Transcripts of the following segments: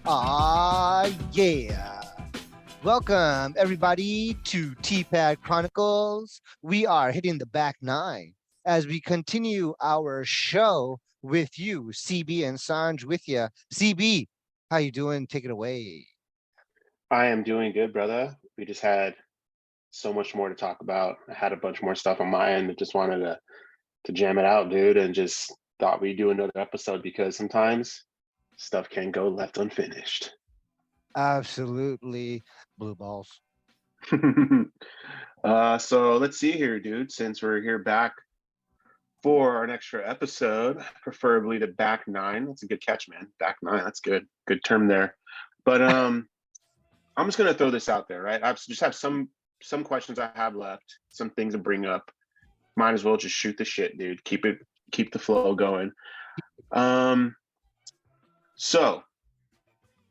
Yeah. Welcome, everybody, to TPad Chronicles. We are hitting the back nine as we continue our show with you, CB and Sanj with you. CB, how you doing? Take it away. I am doing good, brother. We just had so much more to talk about. I had a bunch more stuff on my end. Just wanted to jam it out, dude, and just thought we'd do another episode because sometimes stuff can go left unfinished. Absolutely. Blue balls. So let's see here, dude. Since we're here back for an extra episode, preferably the back nine. That's a good catch, man. Back nine. That's good. Good term there. But I'm just gonna throw this out there, right? I just have some questions I have left, some things to bring up. Might as well just shoot the shit, dude. Keep the flow going. So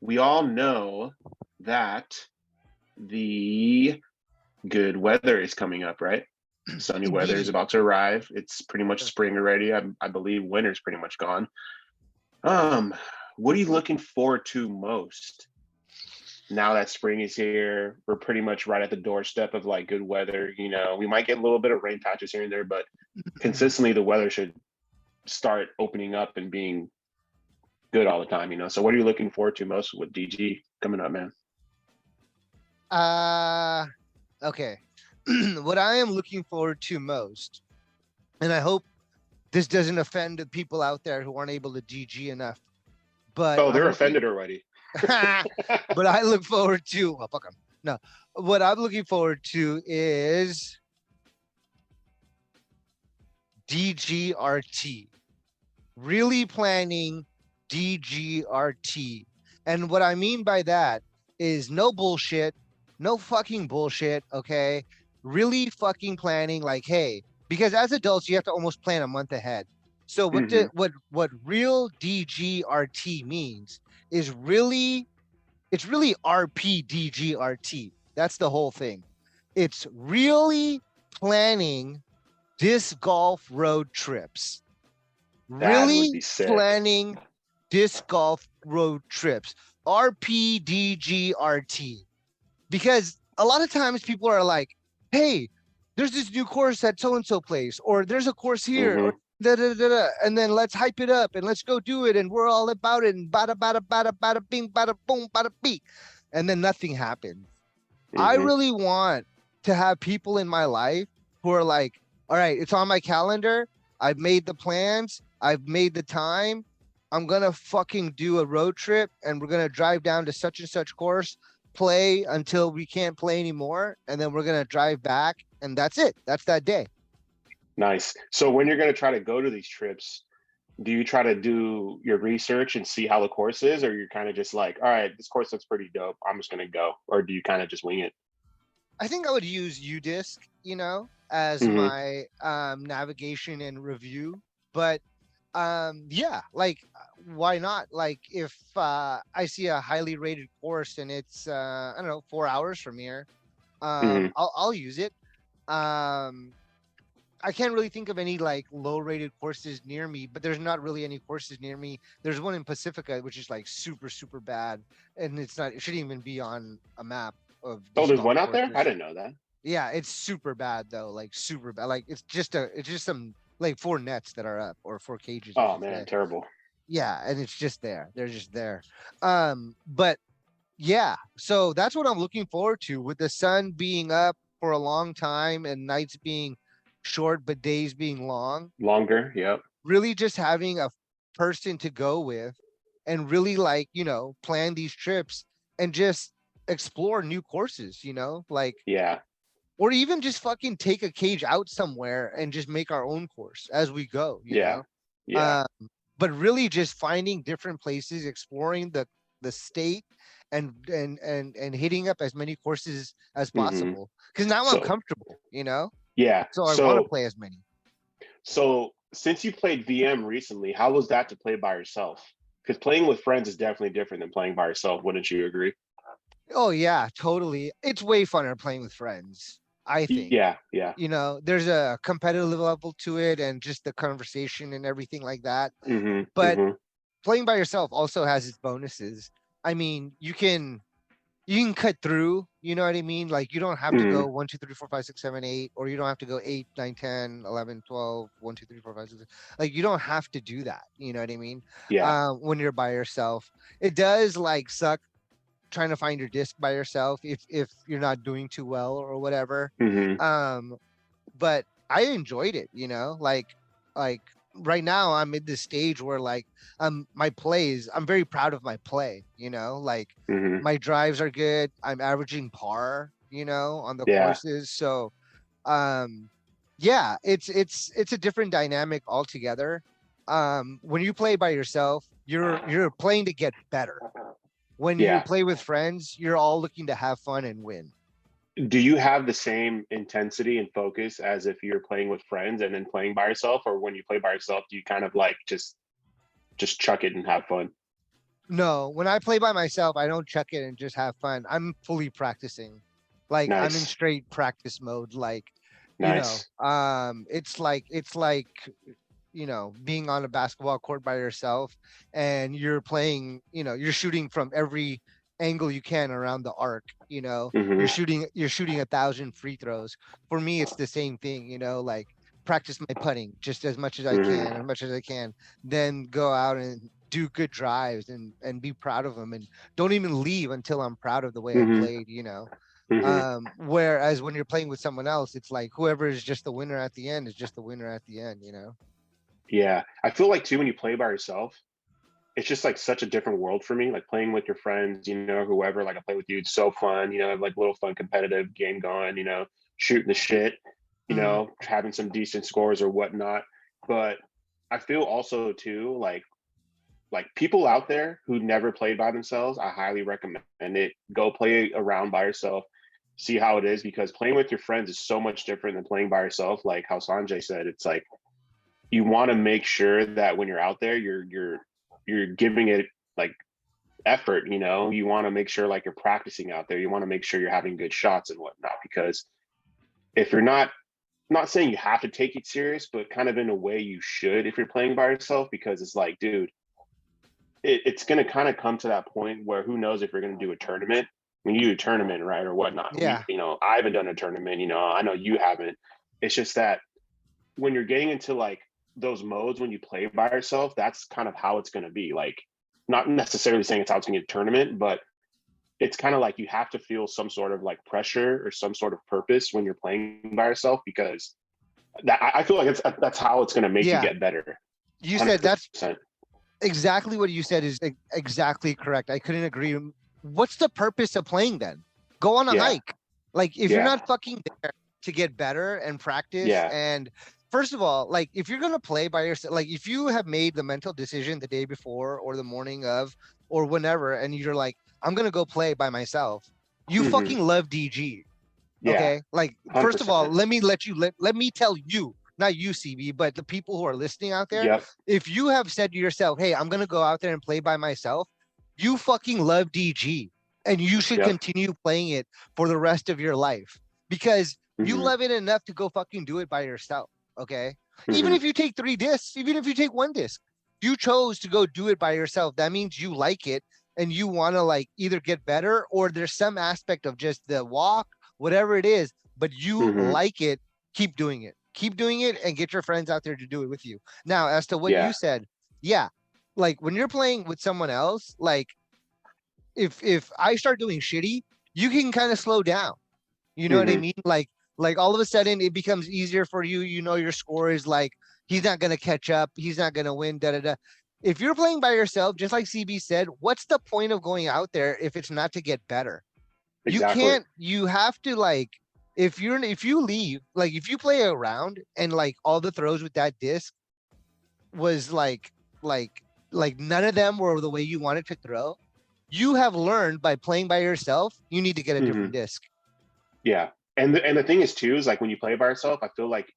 we all know that the good weather is coming up, right? Sunny weather is Indeed. about to arrive. It's pretty much spring already. I believe winter's pretty much gone. What are you looking forward to most? Now that spring is here, we're pretty much right at the doorstep of like good weather. You know, we might get a little bit of rain patches here and there, but consistently the weather should start opening up and being good all the time, you know. So what are you looking forward to most with DG coming up, man? Okay. What I am looking forward to most, and I hope this doesn't offend the people out there who aren't able to DG enough, but Oh, I'm they're looking offended already. but I look forward to, well, fuck 'em. No, what I'm looking forward to is DGRT. Really planning DGRT. And what I mean by that is no bullshit, no fucking bullshit, okay? Really fucking planning like, hey, because as adults, you have to almost plan a month ahead. So Mhm. what real DGRT means is really it's really RPDGRT. That's the whole thing. It's really planning disc golf road trips. That would Really be sick. planning disc golf road trips. RPDGRT. Because a lot of times people are like, hey, there's this new course at so and so place, or there's a course here, or Mhm. da da da da, and then let's hype it up and let's go do it, and we're all about it, and bada bada bada bada bing bada boom bada beep, and then nothing happens. I Mhm. really want to have people in my life who are like, all right, it's on my calendar. I've made the plans. I've made the time. I'm going to fucking do a road trip and we're going to drive down to such and such course, play until we can't play anymore. And then we're going to drive back. And that's it. That's that day. Nice. So when you're going to try to go to these trips, do you try to do your research and see how the course is, or you're kind of just like, all right, this course looks pretty dope, I'm just going to go, or do you kind of just wing it? I think I would use UDisc, as Mhm. my navigation and review. But yeah, like why not? Like if I see a highly rated course and it's I don't know, 4 hours from here, Mhm. I'll use it. Um I can't really think of any like low rated courses near me, but there's not really any courses near me. There's one in Pacifica which is like super super bad, and it shouldn't even be on a map of Oh, disc there's golf one out there? I courses. didn't know that. Yeah, it's super bad though, like super bad. Like it's just some like four nets that are up, or four cages, I Oh should man, say. terrible. Yeah, and it's just there. They're just there. But yeah, so that's what I'm looking forward to, with the sun being up for a long time and nights being short but days being long. Longer, yep. Really just having a person to go with and really like, plan these trips and just explore new courses, like, Yeah, or even just fucking take a cage out somewhere and just make our own course as we go. yeah, yeah. Um, but really just finding different places, exploring the state, and hitting up as many courses as Hmm. possible. Because now I'm So comfortable. yeah, So I want to so play as many. since you played VM recently, how was that to play by yourself? Because playing with friends is definitely different than playing by yourself. Wouldn't you agree? Oh yeah, totally. It's way funner playing with friends, I think. Yeah, yeah. There's a competitive level to it and just the conversation and everything like that. Hmm. But Hmm. playing by yourself also has its bonuses. I mean, you can cut through, you know what I mean? Like you don't have to Mm, go 1, 2, 3, 4, 5, 6, 7, 8, or you don't have to go 8, 9, 10, 11, 12, 1, 2, 3, 4, 5, 6. Like you don't have to do that. You know what I mean? yeah. When you're by yourself, it does like suck trying to find your disc by yourself if you're not doing too well or whatever. Hmm. Um, but I enjoyed it, like right now I'm in this stage where like my plays, I'm very proud of my play, like Hmm. my drives are good. I'm averaging par, on the Yeah. courses. So um yeah, it's a different dynamic altogether. When you play by yourself, you're playing to get better. When you Yeah. play with friends, you're all looking to have fun and win. Do you have the same intensity and focus as if you're playing with friends and then playing by yourself, or when you play by yourself, do you kind of like just chuck it and have fun? No, when I play by myself, I don't check it and just have fun. I'm fully practicing. Like I'm in Nice. straight practice mode. Like, Nice. it's like being on a basketball court by yourself and you're playing, you're shooting from every angle you can around the arc, Hmm. you're shooting 1,000 free throws. For me, it's the same thing, like practice my putting just as much as I can, Hmm. as much as I can, then go out and do good drives and be proud of them and don't even leave until I'm proud of the way I Hmm. played. Hmm. Whereas when you're playing with someone else, it's like whoever is just the winner at the end is just the winner at the end. Yeah. I feel like too when you play by yourself, it's just like such a different world for me. Like playing with your friends, whoever, like I play with you, it's so fun, have like little fun competitive game going, shooting the shit, Mhm. having some decent scores or whatnot. But I feel also too like people out there who never played by themselves, I highly recommend it. Go play around by yourself, see how it is, because playing with your friends is so much different than playing by yourself. Like how Sanjay said, it's like you want to make sure that when you're out there, you're giving it like effort. You want to make sure like you're practicing out there. You want to make sure you're having good shots and whatnot, because if you're not saying you have to take it serious, but kind of in a way you should if you're playing by yourself, because it's like, dude, it's going to kind of come to that point where who knows if you're going to do a tournament. When you do a tournament, right, or whatnot, Yeah. I haven't done a tournament. I know you haven't. It's just that when you're getting into like those modes when you play by yourself, that's kind of how it's going to be. Like, not necessarily saying it's how it's going to get a tournament, but it's kind of like you have to feel some sort of like pressure or some sort of purpose when you're playing by yourself, because I feel like that's how it's going to make you Yeah. get better. You said that's 100%. exactly what you said is exactly correct. I couldn't agree. What's the purpose of playing then? Go on a Yeah. hike. Like if you're Yeah. not fucking there to get better and practice, Yeah. and first of all, like if you're gonna play by yourself, like if you have made the mental decision the day before or the morning of or whenever, and you're like, I'm gonna go play by myself, you Hmm. fucking love DG. Yeah. Okay. Like, first of all, 100%. let me tell you, not you, CB, but the people who are listening out there, Yep. if you have said to yourself, hey, I'm going to go out there and play by myself, you fucking love DG and you should Yep. continue playing it for the rest of your life because you Hmm. love it enough to go fucking do it by yourself. Okay. Even Hmm. if you take 3 discs, even if you take 1 disc, you chose to go do it by yourself. That means you like it and you want to like either get better or there's some aspect of just the walk, whatever it is, but you Hmm. like it, keep doing it. Keep doing it and get your friends out there to do it with you. Now, as to what you Yeah. said, yeah, like when you're playing with someone else, like if I start doing shitty, you can kind of slow down. You know what I Hmm. mean? Like all of a sudden it becomes easier for you. You know your score is like he's not gonna catch up, he's not gonna win, da da da. If you're playing by yourself, just like CB said, what's the point of going out there if it's not to get better? You Exactly. can't, you have to like if you leave, like if you play around and like all the throws with that disc was like like none of them were the way you wanted to throw, you have learned by playing by yourself, you need to get a Hmm. different disc. Yeah. And the thing is too is like when you play by yourself, I feel like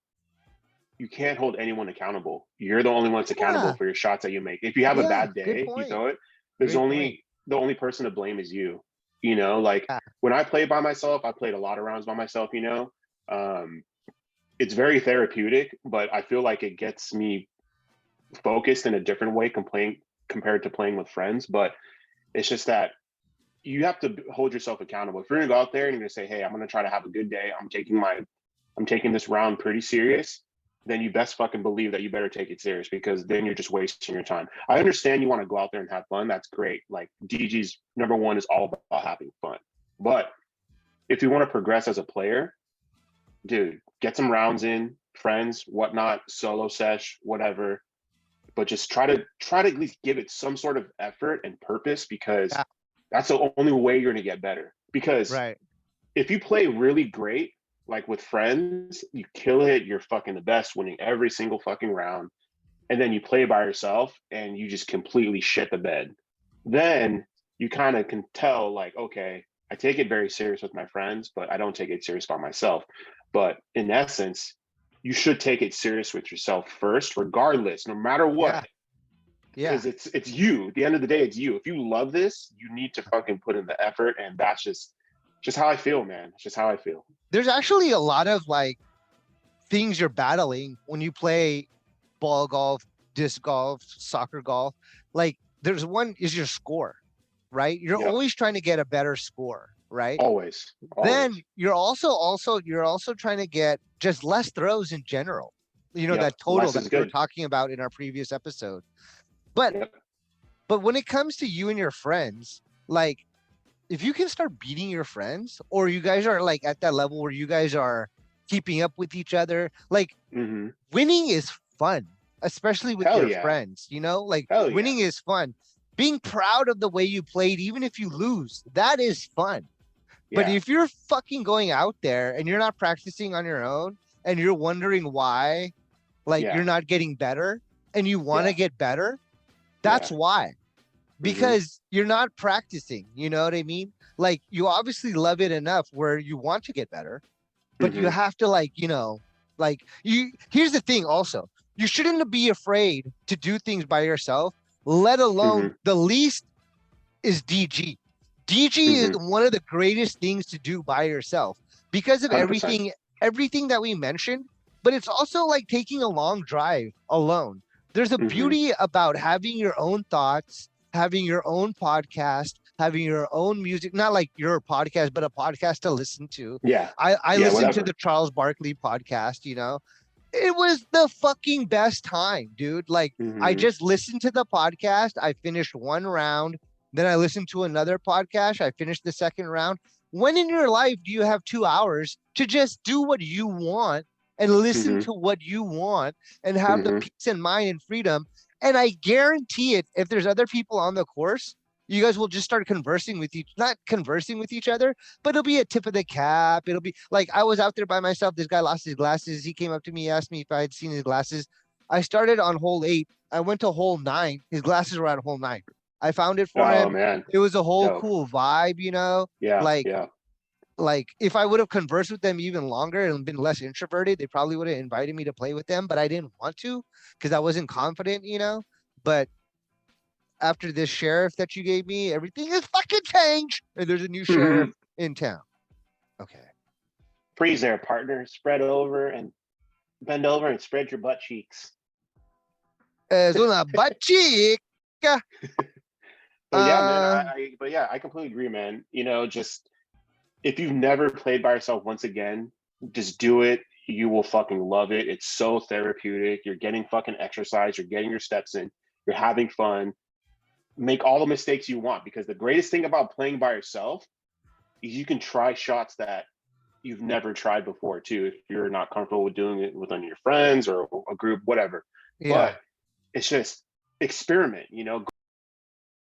you can't hold anyone accountable. You're the only one that's accountable Yeah, for your shots that you make. If you have a yeah, bad good day, you point. throw it. There's Great point. only the only person to blame is you. Like Yeah. when I play by myself, I played a lot of rounds by myself. Um, it's very therapeutic, but I feel like it gets me focused in a different way compared to playing with friends. But it's just that you have to hold yourself accountable. If you're gonna go out there and you're gonna say, hey, I'm gonna try to have a good day, I'm taking this round pretty serious, then you best fucking believe that you better take it serious, because then you're just wasting your time. I understand you want to go out there and have fun. That's great. Like DG's number one is all about having fun. But if you want to progress as a player, dude, get some rounds in, friends, whatnot, solo sesh, whatever. But just try to at least give it some sort of effort and purpose, because Yeah. that's the only way you're gonna get better. Because Right. if you play really great, like with friends, you kill it, you're fucking the best, winning every single fucking round. And then you play by yourself and you just completely shit the bed. Then you kind of can tell, like, okay, I take it very serious with my friends, but I don't take it serious by myself. But in essence, you should take it serious with yourself first, regardless, no matter what. Yeah. Because it's you. At the end of the day, it's you. If you love this, you need to fucking put in the effort, and that's just how I feel, man. It's just how I feel. There's actually a lot of like things you're battling when you play ball golf, disc golf, soccer golf. Like there's one is your score, right? You're Yep. always trying to get a better score, right? Always. Then you're also trying to get just less throws in general. You know, Yep. that total Less is that we were good. talking about in our previous episode. But Yep. but when it comes to you and your friends, like if you can start beating your friends, or you guys are like at that level where you guys are keeping up with each other, like Mm-hmm. winning is fun, especially with Hell your yeah. friends, you know, like Hell winning yeah. is fun. Being proud of the way you played, even if you lose, that is fun. But Yeah. if you're fucking going out there and you're not practicing on your own and you're wondering why, like Yeah. you're not getting better and you want to Yeah. get better, that's Yeah. why. Because you're not practicing, you know what I mean? Like you obviously love it enough where you want to get better, but you have to like, you know, like here's the thing also. You shouldn't be afraid to do things by yourself, let alone the least is DG. DG is one of the greatest things to do by yourself because of 100%. everything that we mentioned, but it's also like taking a long drive alone. There's a beauty about having your own thoughts, having your own podcast, having your own music, not like your podcast, but a podcast to listen to. Yeah. I Yeah, listened to whatever. the Charles Barkley podcast, you know. It was the fucking best time, dude. Like I just listened to the podcast. I finished one round. Then I listened to another podcast. I finished the second round. When in your life do you have 2 hours to just do what you want and listen to what you want and have the peace and mind and freedom? And I guarantee it, if there's other people on the course, you guys will just start conversing with not conversing with each other, but it'll be a tip of the cap. It'll be like I was out there by myself. This guy lost his glasses. He came up to me, asked me if I had seen his glasses. I started on hole 8. I went to hole 9. His glasses were at hole 9. I found it for him. Man. It was a whole Dope. cool vibe, you know? Yeah. Like if I would have conversed with them even longer and been less introverted, they probably would have invited me to play with them, but I didn't want to because I wasn't confident, you know? But after this sheriff that you gave me, everything is fucking changed. And there's a new sheriff in town. Okay. Freeze there, partner. Bend over and spread your butt cheeks. Es una butt cheek. But yeah, man, I completely agree, man. You know, just if you've never played by yourself once again, just do it. You will fucking love it. It's so therapeutic. You're getting fucking exercise. You're getting your steps in. You're having fun. Make all the mistakes you want, because the greatest thing about playing by yourself is you can try shots that you've never tried before too, if you're not comfortable with doing it with your friends or a group, whatever. Yeah. But it's just experiment, you know,